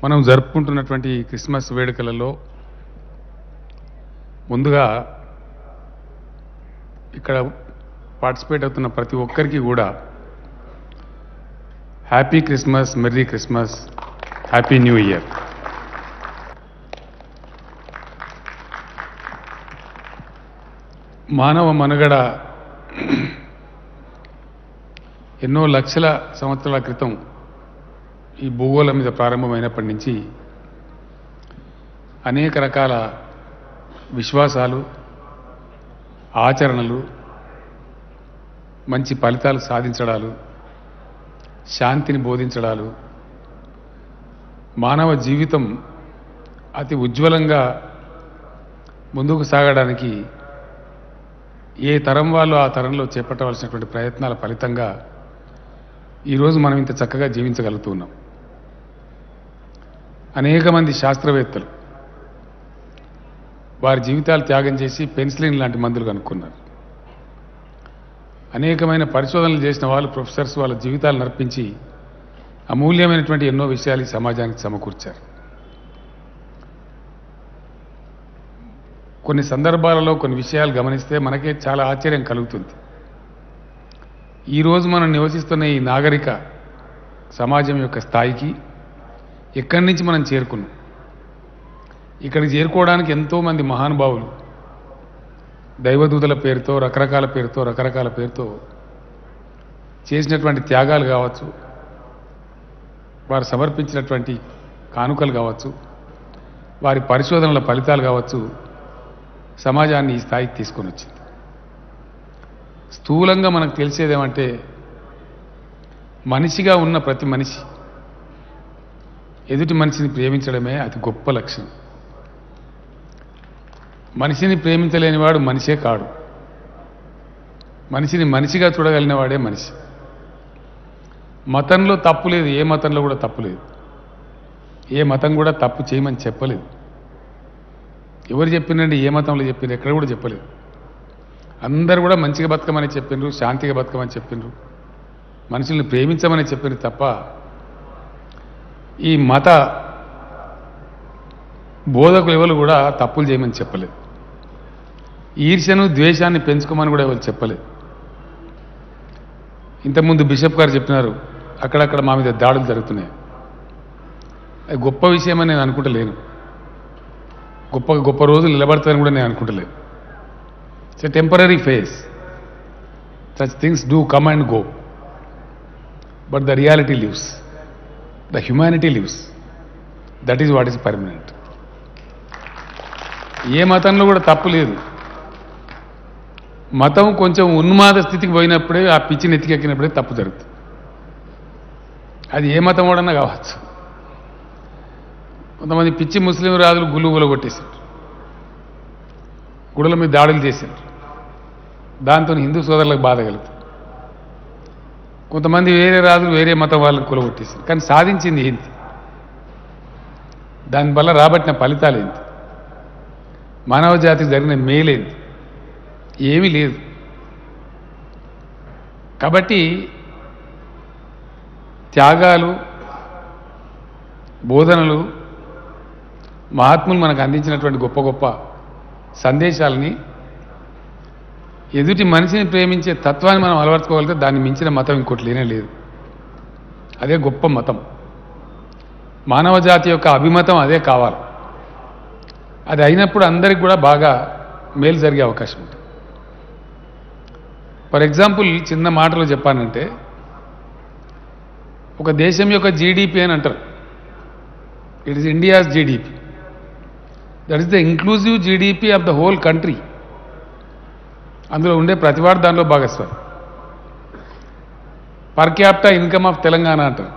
మనం జరుపుకుంటున్నటువంటి క్రిస్మస్ వేడుకలలో ముందుగా ఇక్కడ పార్టిసిపేట్ అవుతున్న ప్రతి ఒక్కరికి కూడా happy Christmas, merry Christmas, happy new year. మానవ మనుగడ ఎన్నో లక్షల సంవత్సరాల క్రితం ఈ భూగోళం మీద ప్రారంభమైనప్పటి నుంచి అనేక రకాల విశ్వాసాలు, ఆచరణలు, మంచి ఫలితాలు సాధించడాలు, శాంతిని బోధించడాలు, మానవ జీవితం అతి ఉజ్వలంగా ముందుకు సాగడానికి ఏ తరం వాళ్ళు ఆ తరంలో చేపట్టవలసినటువంటి ప్రయత్నాల ఫలితంగా ఈరోజు మనం ఇంత చక్కగా జీవించగలుగుతున్నాం. అనేక మంది శాస్త్రవేత్తలు వారి జీవితాలు త్యాగం చేసి పెన్సిలిన్ లాంటి మందులు కనుక్కున్నారు. అనేకమైన పరిశోధనలు చేసిన వాళ్ళు, ప్రొఫెసర్స్ వాళ్ళ జీవితాలు నర్పించి అమూల్యమైనటువంటి ఎన్నో విషయాలు ఈ సమాజానికి సమకూర్చారు. కొన్ని సందర్భాలలో కొన్ని విషయాలు గమనిస్తే మనకే చాలా ఆశ్చర్యం కలుగుతుంది. ఈరోజు మనం నివసిస్తున్న ఈ నాగరిక సమాజం యొక్క స్థాయికి ఎక్కడి నుంచి మనం చేరుకున్నాం. ఇక్కడికి చేరుకోవడానికి ఎంతోమంది మహానుభావులు దైవదూతల పేరుతో, రకరకాల పేరుతో చేసినటువంటి త్యాగాలు కావచ్చు, వారు సమర్పించినటువంటి కానుకలు కావచ్చు, వారి పరిశోధనల ఫలితాలు కావచ్చు, సమాజాన్ని ఈ స్థాయికి తీసుకొని వచ్చింది. స్థూలంగా మనకు తెలిసేదేమంటే మనిషిగా ఉన్న ప్రతి మనిషి ఎదుటి మనిషిని ప్రేమించడమే అతి గొప్ప లక్షణం. మనిషిని ప్రేమించలేనివాడు మనిషే కాడు. మనిషిని మనిషిగా చూడగలిగిన వాడే మనిషి. మతంలో తప్పు లేదు, ఏ మతంలో కూడా తప్పు లేదు. ఏ మతం కూడా తప్పు చేయమని చెప్పలేదు. ఎవరు చెప్పినండి? ఏ మతంలో చెప్పిండ్రు? ఎక్కడ కూడా చెప్పలేదు. అందరూ కూడా మంచిగా బతకమని చెప్పిండ్రు, శాంతిగా బతకమని చెప్పిండ్రు, మనుషుల్ని ప్రేమించమని చెప్పిండ్రు తప్ప ఈ మత బోధకులు ఎవరు కూడా తప్పులు చేయమని చెప్పలేదు. ఈర్ష్యను, ద్వేషాన్ని పెంచుకోమని కూడా ఎవరు చెప్పలేదు. ఇంతకుముందు బిషప్ గారు చెప్పినారు, అక్కడక్కడ మా మీద దాడులు జరుగుతున్నాయి. అది గొప్ప విషయమని నేను అనుకుంటలేను. గొప్ప రోజులు నిలబడతాయని కూడా నేను అనుకుంటలేదు. It's a temporary phase. Such things do come and go, but the reality lives, the humanity lives. That is what is permanent. ఏ మతంలో కూడా తప్పు లేదు. మతం కొంచెం ఉన్మాద స్థితికి పోయినప్పుడే, ఆ పిచ్చిని ఎత్తికెక్కినప్పుడే తప్పు జరుగుతుంది. అది ఏ మతం వాడన్నా కావచ్చు. కొంతమంది పిచ్చి ముస్లిం రాజులు గుళ్ళు కొట్టేశారు, గుడుల మీద దాడులు చేశారు. దాంతో హిందూ సోదరులకు బాధ కలుగుతుంది. కొంతమంది వేరే రాజులు వేరే మతం వాళ్ళని కూలగొట్టేశారు. కానీ సాధించింది ఏంటి? దానివల్ల రాబట్టిన ఫలితాలు ఏంటి? మానవ జాతికి జరిగిన మేలేంటి? ఏమీ లేదు. కాబట్టి త్యాగాలు, బోధనలు, మహాత్ములు మనకు అందించినటువంటి గొప్ప గొప్ప సందేశాలని, ఎదుటి మనిషిని ప్రేమించే తత్వాన్ని మనం అలవర్చుకోగలిగితే దాన్ని మించిన మతం ఇంకోటి లేనే లేదు. అదే గొప్ప మతం. మానవ జాతి యొక్క అభిమతం అదే కావాలి. అది అయినప్పుడు అందరికి కూడా బాగా మేలు జరిగే అవకాశం ఉంటుంది. ఫర్ ఎగ్జాంపుల్, చిన్న మాటలో చెప్పానంటే, ఒక దేశం యొక్క జీడిపి అని అంటారు. It is India's GDP. That is the inclusive GDP of the whole country. అందులో ఉండే ప్రతివాడు దానిలో భాగస్వామి. Per capita income of Telangana అంటారు.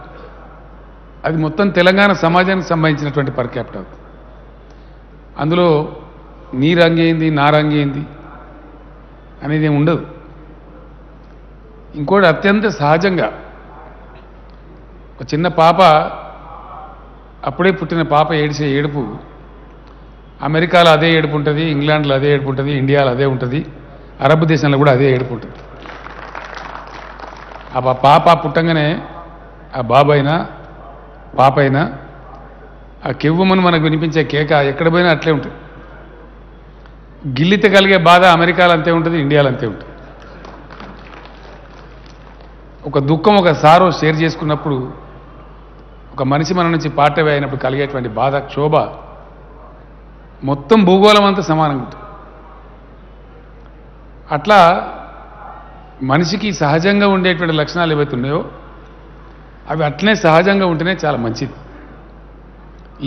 అది మొత్తం తెలంగాణ సమాజానికి సంబంధించినటువంటి పర్ క్యాపిటా. అందులో నీ రంగేంది, నా రంగేంది అనేది ఏమి ఉండదు. ఇంకోటి, అత్యంత సహజంగా ఒక చిన్న పాప, అప్పుడే పుట్టిన పాప ఏడిసే ఏడుపు అమెరికాలో అదే ఏడుపు ఉంటుంది, ఇంగ్లాండ్లో అదే ఏడుపు ఉంటుంది, ఇండియాలో అదే ఉంటుంది, అరబ్ దేశంలో కూడా అదే ఏడుపు ఉంటుంది. ఆ పాప పుట్టంగానే ఆ బాబు అయినా పాప అయినా ఆ కెవ్వుమని మనకు వినిపించే కేక ఎక్కడ పోయినా అట్లే ఉంటుంది. గిల్లితే కలిగే బాధ అమెరికాలో అంతే ఉంటుంది, ఇండియాలో అంతే ఉంటుంది. ఒక దుఃఖం ఒక సారో షేర్ చేసుకున్నప్పుడు, ఒక మనిషి మన నుంచి పార్ట్ అవే అయినప్పుడు కలిగేటువంటి బాధ, క్షోభ మొత్తం భూగోళం అంతా సమానంగా ఉంటుంది. అట్లా మనిషికి సహజంగా ఉండేటువంటి లక్షణాలు ఏవైతే ఉన్నాయో అవి అట్లనే సహజంగా ఉంటేనే చాలా మంచిది.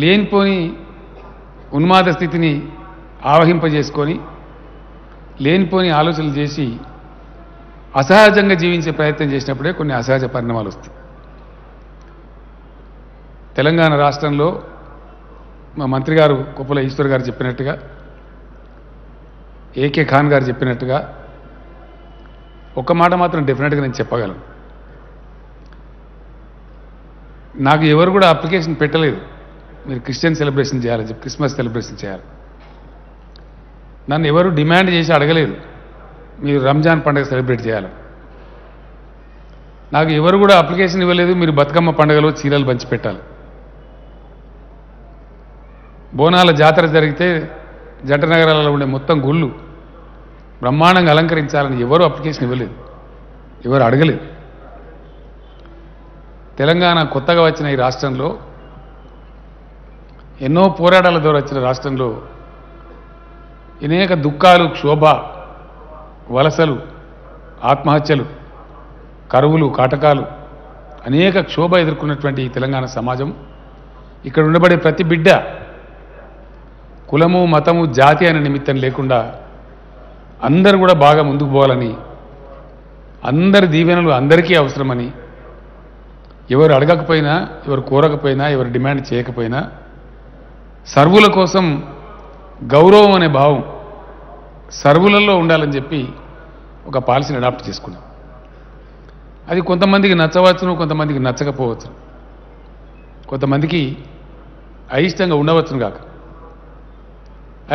లేనిపోని ఉన్మాద స్థితిని ఆవహింపజేసుకొని లేనిపోని ఆలోచనలు చేసి అసహజంగా జీవించే ప్రయత్నం చేసినప్పుడే కొన్ని అసహజ పరిణామాలు వస్తాయి. తెలంగాణ రాష్ట్రంలో మా మంత్రి గారు కొప్పుల ఈశ్వర్ గారు చెప్పినట్టుగా, ఏకే ఖాన్ గారు చెప్పినట్టుగా ఒక మాట మాత్రం డెఫినెట్గా నేను చెప్పగలను. నాకు ఎవరు కూడా అప్లికేషన్ పెట్టలేదు మీరు క్రిస్టియన్ సెలబ్రేషన్ చేయాలని చెప్పి, క్రిస్మస్ సెలబ్రేషన్ చేయాలి. నన్ను ఎవరు డిమాండ్ చేసి అడగలేదు మీరు రంజాన్ పండుగ సెలబ్రేట్ చేయాలి. నాకు ఎవరు కూడా అప్లికేషన్ ఇవ్వలేదు మీరు బతుకమ్మ పండుగలో చీరలు పంచిపెట్టాలి. బోనాల జాతర జరిగితే జంట నగరాలలో ఉండే మొత్తం గుళ్ళు బ్రహ్మాండంగా అలంకరించాలని ఎవరు అప్లికేషన్ ఇవ్వలేదు, ఎవరు అడగలేదు. తెలంగాణ కొత్తగా వచ్చిన ఈ రాష్ట్రంలో, ఎన్నో పోరాటాల ద్వారా వచ్చిన రాష్ట్రంలో అనేక దుఃఖాలు, క్షోభ, వలసలు, ఆత్మహత్యలు, కరువులు, కాటకాలు, అనేక క్షోభ ఎదుర్కొన్నటువంటి ఈ తెలంగాణ సమాజం, ఇక్కడ ఉండబడే ప్రతి బిడ్డ కులము, మతము, జాతి అనే నిమిత్తం లేకుండా అందరూ కూడా బాగా ముందుకు పోవాలని, అందరి దీవెనలు అందరికీ అవసరమని, ఎవరు అడగకపోయినా, ఎవరు కోరకపోయినా, ఎవరు డిమాండ్ చేయకపోయినా సర్వుల కోసం గౌరవం అనే భావం సర్వులలో ఉండాలని చెప్పి ఒక పాలసీని అడాప్ట్ చేసుకున్నాం. అది కొంతమందికి నచ్చవచ్చును, కొంతమందికి నచ్చకపోవచ్చు, కొంతమందికి అయిష్టంగా ఉండవచ్చును కాక.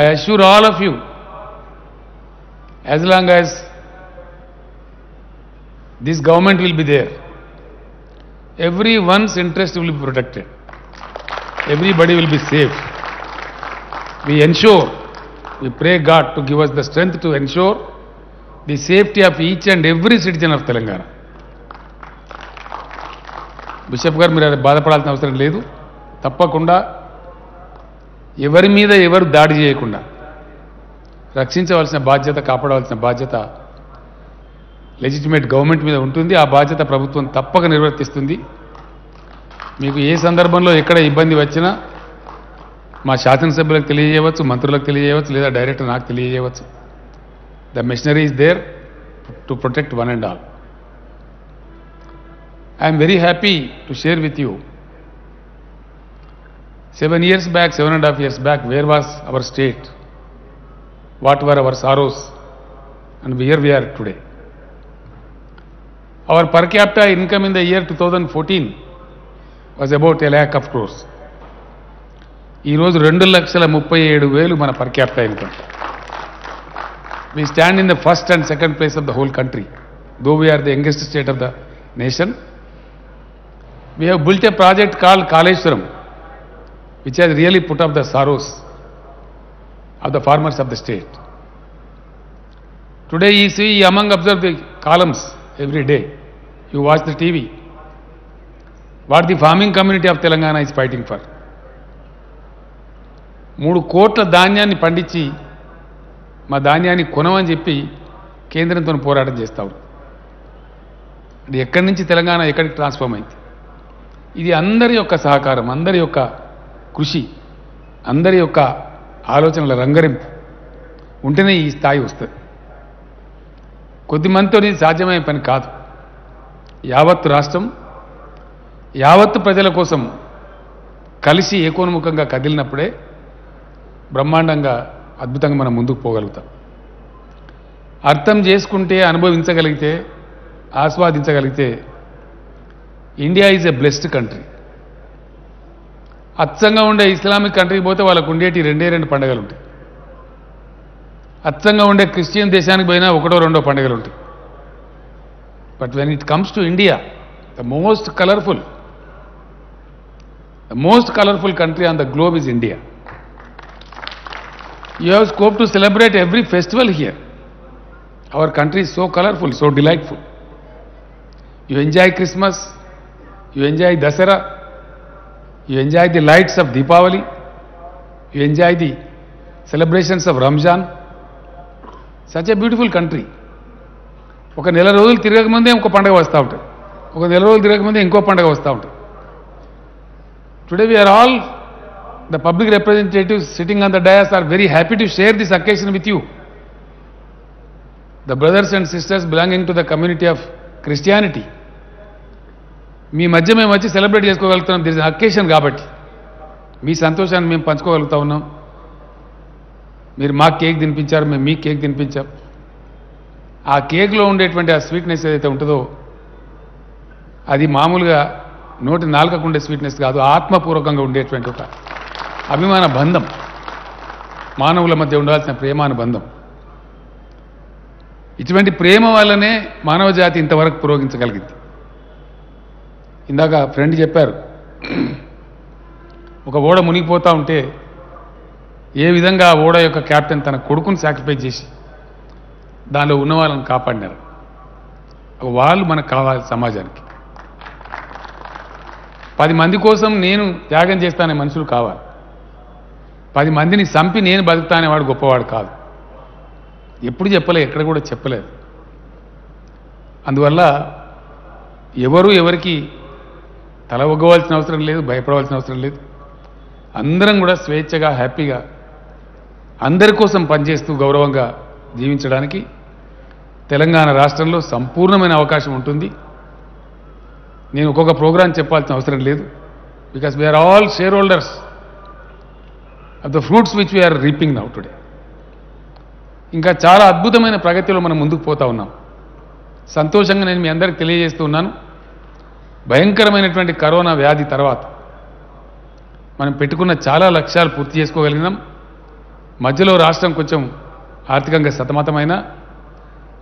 I assure all of you, as long as this government will be there, everyone's interest will be protected, everybody will be safe. We ensure, we pray God to give us the strength to ensure the safety of each and every citizen of Telangana. Bishop గారు మీరు బాధపడాల్సిన అవసరం లేదు. తప్పకుండా ఎవరి మీద ఎవరు దాడి చేయకుండా రక్షించవలసిన బాధ్యత, కాపాడవలసిన బాధ్యత లెజిటిమేట్ గవర్నమెంట్ మీద ఉంటుంది. ఆ బాధ్యత ప్రభుత్వం తప్పక నిర్వర్తిస్తుంది. మీకు ఏ సందర్భంలో ఎక్కడ ఇబ్బంది వచ్చినా మా శాసనసభ్యులకు తెలియజేయవచ్చు, మంత్రులకు తెలియజేయవచ్చు, లేదా డైరెక్టర్ నాకు తెలియజేయవచ్చు. The machinery is there to protect one and all. I'm very happy to share with you 7 years back, 7.5 years back, where was our state? What were our sorrows? And here we are today. Our per capita income in the year 2014 was about 1 lakh of crores. ఈ రోజు 2,37,000 మన per capita income. We stand in the first and second place of the whole country. Though we are the youngest state of the nation, we have built a project called Kaleshwaram, which has really put up the sorrows of the farmers of the state. Today you see, among observe the columns every day, you watch the TV, what the farming community of Telangana is fighting for. 3 కోట్ల ధాన్యాన్ని పండించి మా ధాన్యాన్ని కొనమని చెప్పి కేంద్రంతో పోరాటం చేస్తావు. అది ఎక్కడి నుంచి తెలంగాణ ఎక్కడికి ట్రాన్స్ఫార్మ్ అయింది? ఇది అందరి యొక్క సహకారం, అందరి యొక్క కృషి, అందరి యొక్క ఆలోచనల రంగరింపు ఉంటేనే ఈ స్థాయి వస్తుంది. కొద్దిమందితో సాధ్యమయ్యే పని కాదు. యావత్తు రాష్ట్రం, యావత్తు ప్రజల కోసం కలిసి ఏకోన్ముఖంగా కదిలినప్పుడే బ్రహ్మాండంగా, అద్భుతంగా మనం ముందుకు పోగలుగుతాం. అర్థం చేసుకుంటే, అనుభవించగలిగితే, ఆస్వాదించగలిగితే India is a blessed country. అచ్చంగా ఉండే ఇస్లామిక్ కంట్రీకి పోతే వాళ్ళకు ఉండేటి 2 పండుగలు ఉంటాయి. అచ్చంగా ఉండే క్రిస్టియన్ దేశానికి పోయినా 1-2 పండుగలు ఉంటాయి. But when it comes to India, the most colourful, The most colorful country on the globe is India. You have scope to celebrate every festival here. Our country is so colorful, so delightful. You enjoy Christmas, you enjoy Dasara, you enjoy the lights of Deepavali, you enjoy the celebrations of Ramzan. Such a beautiful country. ఒక నెల రోజులు తిరగకముందే ఇంకో పండుగ వస్తూ ఉంటుంది, ఒక నెల రోజులు తిరగకముందే ఇంకో పండుగ వస్తూ ఉంటుంది. Today we are all, the public representatives sitting on the dais, are very happy to share this occasion with you. The brothers and sisters belonging to the community of Christianity. మీ మధ్య మేము వచ్చి సెలబ్రేట్ చేసుకోగలుగుతున్నాం. దిస్ ఇస్ అకేషన్ కాబట్టి మీ సంతోషాన్ని మేము పంచుకోగలుగుతా ఉన్నాం. మీరు మా cake తినిపించారు, మేము మీ కేక్ తినిపించాం. ఆ కేక్లో ఉండేటువంటి ఆ స్వీట్నెస్ ఏదైతే ఉంటుందో అది మామూలుగా నోటి నాలుకకు ఉండే స్వీట్నెస్ కాదు, ఆత్మపూర్వకంగా ఉండేటువంటి ఒక అభిమాన బంధం, మానవుల మధ్య ఉండాల్సిన ప్రేమానుబంధం. ఇటువంటి ప్రేమ వల్లనే మానవ జాతి ఇంతవరకు పురోగించగలిగింది. ఇందాక ఫ్రెండ్ చెప్పారు, ఒక ఓడ మునిగిపోతూ ఉంటే ఏ విధంగా ఆ ఓడ యొక్క కెప్టెన్ తన కొడుకుని సాక్రిఫైస్ చేసి దానిలో ఉన్న వాళ్ళని కాపాడినారు. వాళ్ళు మనకు కావాలి. సమాజానికి 10 మంది కోసం నేను త్యాగం చేస్తానే మనుషులు కావాలి. 10 మందిని చంపి నేను బతుకుతానే వాడు గొప్పవాడు కాదు. ఎప్పుడు చెప్పలేదు, ఎక్కడ కూడా చెప్పలేదు. అందువల్ల ఎవరు ఎవరికి తల ఒగ్గవలసిన అవసరం లేదు, భయపడవలసిన అవసరం లేదు. అందరం కూడా స్వేచ్ఛగా, హ్యాపీగా, అందరి కోసం పనిచేస్తూ గౌరవంగా జీవించడానికి తెలంగాణ రాష్ట్రంలో సంపూర్ణమైన అవకాశం ఉంటుంది. నేను ఒక్కొక్క ప్రోగ్రాం చెప్పాల్సిన అవసరం లేదు. Because we are all shareholders of the fruits which we are reaping now today. ఇంకా చాలా అద్భుతమైన ప్రగతిలో మనం ముందుకు పోతా ఉన్నాం. సంతోషంగా నేను మీ అందరికీ తెలియజేస్తూ ఉన్నాను, భయంకరమైనటువంటి కరోనా వ్యాధి తర్వాత మనం పెట్టుకున్న చాలా లక్ష్యాలు పూర్తి చేసుకోగలిగినాం. మధ్యలో రాష్ట్రం కొంచెం ఆర్థికంగా సతమతమైన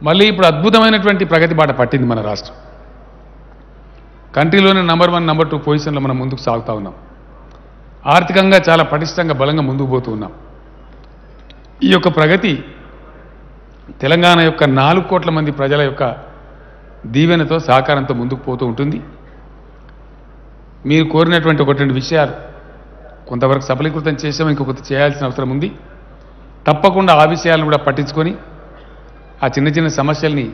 మళ్ళీ ఇప్పుడు అద్భుతమైనటువంటి ప్రగతి బాట పట్టింది మన రాష్ట్రం. కంట్రీలోనే నంబర్ 1, నంబర్ 2 పొజిషన్లో మనం ముందుకు సాగుతూ ఉన్నాం. ఆర్థికంగా చాలా పటిష్టంగా, బలంగా ముందుకు పోతూ ఉన్నాం. ఈ యొక్క ప్రగతి తెలంగాణ యొక్క 4 కోట్ల మంది ప్రజల యొక్క దీవెనతో, సహకారంతో ముందుకు పోతూ ఉంటుంది. మీరు కోరినటువంటి 1-2 విషయాలు కొంతవరకు సఫలీకృతం చేసాం, ఇంకొకటి చేయాల్సిన అవసరం ఉంది. తప్పకుండా ఆ విషయాలను కూడా పట్టించుకొని ఆ చిన్న చిన్న సమస్యల్ని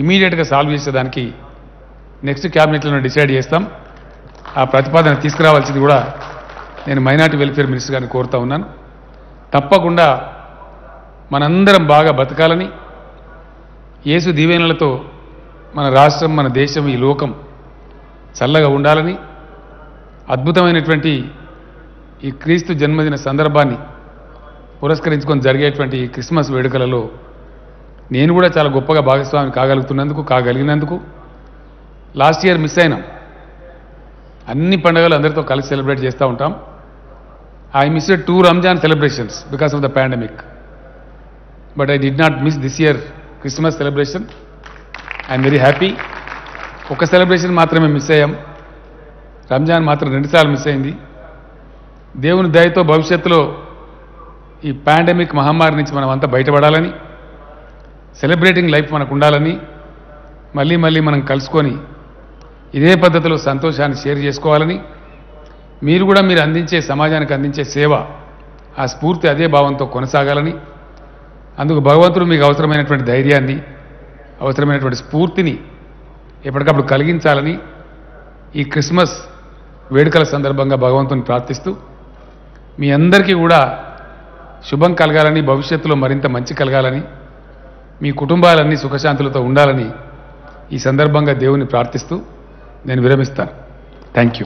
ఇమీడియట్గా సాల్వ్ చేసేదానికి నెక్స్ట్ క్యాబినెట్లను డిసైడ్ చేస్తాం. ఆ ప్రతిపాదన తీసుకురావాల్సింది కూడా నేను మైనారిటీ వెల్ఫేర్ మినిస్టర్ గారిని కోరుతా ఉన్నాను. తప్పకుండా మనందరం బాగా బతకాలని, యేసు దీవెనలతో మన రాష్ట్రం, మన దేశం, ఈ లోకం చల్లగా ఉండాలని, అద్భుతమైనటువంటి ఈ క్రీస్తు జన్మదిన సందర్భాన్ని పురస్కరించుకొని జరిగేటువంటి ఈ క్రిస్మస్ వేడుకలలో నేను కూడా చాలా గొప్పగా భాగస్వామి కాగలిగినందుకు లాస్ట్ ఇయర్ మిస్ అయినాం. అన్ని పండుగలు అందరితో కలిసి సెలబ్రేట్ చేస్తూ ఉంటాం. I missed 2 Ramzan celebrations because of the pandemic, but I did not miss this year Christmas celebration. I'm very happy. ఒక సెలబ్రేషన్ మాత్రమే మిస్ అయ్యాం, రంజాన్ మాత్రం 2 సార్లు మిస్ అయింది. దేవుని దయతో భవిష్యత్తులో ఈ పాండమిక్ మహమ్మారి నుంచి మనం అంతా బయటపడాలని, సెలబ్రేటింగ్ లైఫ్ మనకు ఉండాలని, మళ్ళీ మళ్ళీ మనం కలుసుకొని ఇదే పద్ధతిలో సంతోషాన్ని షేర్ చేసుకోవాలని, మీరు కూడా మీరు అందించే సమాజానికి అందించే సేవ, ఆ స్ఫూర్తి అదే భావంతో కొనసాగాలని, అందుకు భగవంతుడు మీకు అవసరమైనటువంటి ధైర్యాన్ని, అవసరమైనటువంటి స్ఫూర్తిని ఎప్పటికప్పుడు కలిగించాలని ఈ క్రిస్మస్ వేడుకల సందర్భంగా భగవంతుని ప్రార్థిస్తూ మీ అందరికీ కూడా శుభం కలగాలని, భవిష్యత్తులో మరింత మంచి కలగాలని, మీ కుటుంబాలన్నీ సుఖశాంతులతో ఉండాలని ఈ సందర్భంగా దేవుని ప్రార్థిస్తూ నేను విరమిస్తాను. Thank you.